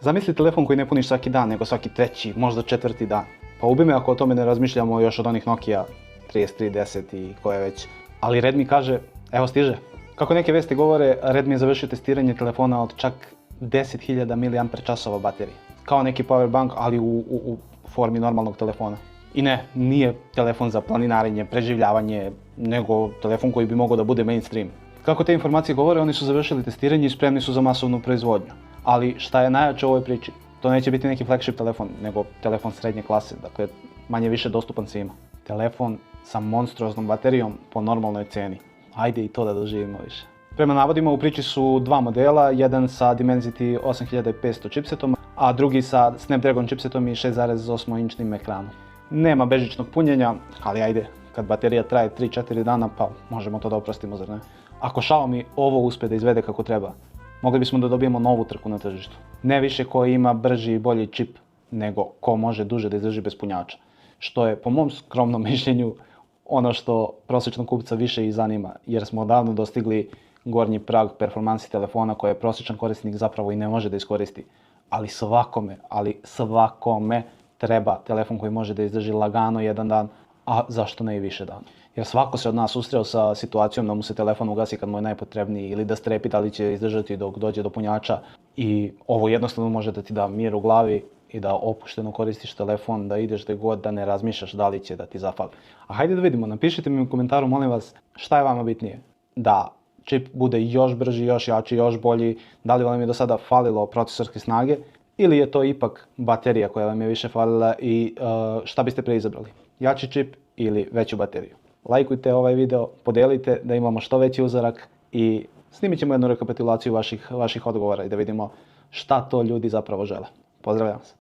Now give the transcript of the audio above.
Zamisli telefon koji ne puniš svaki dan, nego svaki treći, možda četvrti dan. Pa ubi me ako o tome ne razmišljamo još od onih Nokia 3310 i koje već. Ali Redmi kaže, evo stiže. Kako neke vesti govore, Redmi je završio testiranje telefona od čak 10.000 mAh baterije. Kao neki powerbank, ali u formi normalnog telefona. I ne, nije telefon za planinarenje, preživljavanje, nego telefon koji bi mogao da bude mainstream. Kako te informacije govore, oni su završili testiranje i spremni su za masovnu proizvodnju. Ali šta je najjače u ovoj priči? To neće biti neki flagship telefon, nego telefon srednje klase, dakle manje više dostupan svima. Telefon sa monstruoznom baterijom po normalnoj ceni. Ajde i to da doživimo više. Prema navodima u priči su dva modela, jedan sa Dimensity 8500 chipsetom, a drugi sa Snapdragon chipsetom i 6,8-inčnim ekranom. Nema bežičnog punjenja, ali ajde, kad baterija traje 3-4 dana pa možemo to da oprostimo, zar ne? Ako Xiaomi ovo uspe da izvede kako treba, mogli bismo da dobijemo novu trku na tržištu. Ne više ko ima brži i bolji čip, nego ko može duže da izdrži bez punjača. Što je, po mom skromnom mišljenju, ono što prosječnog kupca više i zanima, jer smo odavno dostigli gornji prag performansi telefona koje prosječan korisnik zapravo i ne može da iskoristi. Ali svakome treba telefon koji može da izdrži lagano jedan dan, a zašto ne i više dana. Jer svako se od nas susreo sa situacijom da mu se telefon ugasi kad mu je najpotrebniji ili da strepi da li će izdržati dok dođe do punjača i ovo jednostavno može da ti da mir u glavi i da opušteno koristiš telefon, da ideš gde god, da ne razmišljaš da li će da ti zafali. A hajde da vidimo, napišite mi u komentaru, molim vas, šta je vama bitnije? Da čip bude još brži, još jači, još bolji, da li vam je do sada falilo procesorske snage ili je to ipak baterija koja vam je više falila i šta biste preizabrali? Jači čip ili veću bateriju? Lajkujte ovaj video, podelite da imamo što veći uzorak i snimit ćemo jednu rekapitulaciju vaših odgovora i da vidimo šta to ljudi zapravo žele. Pozdravljam vas!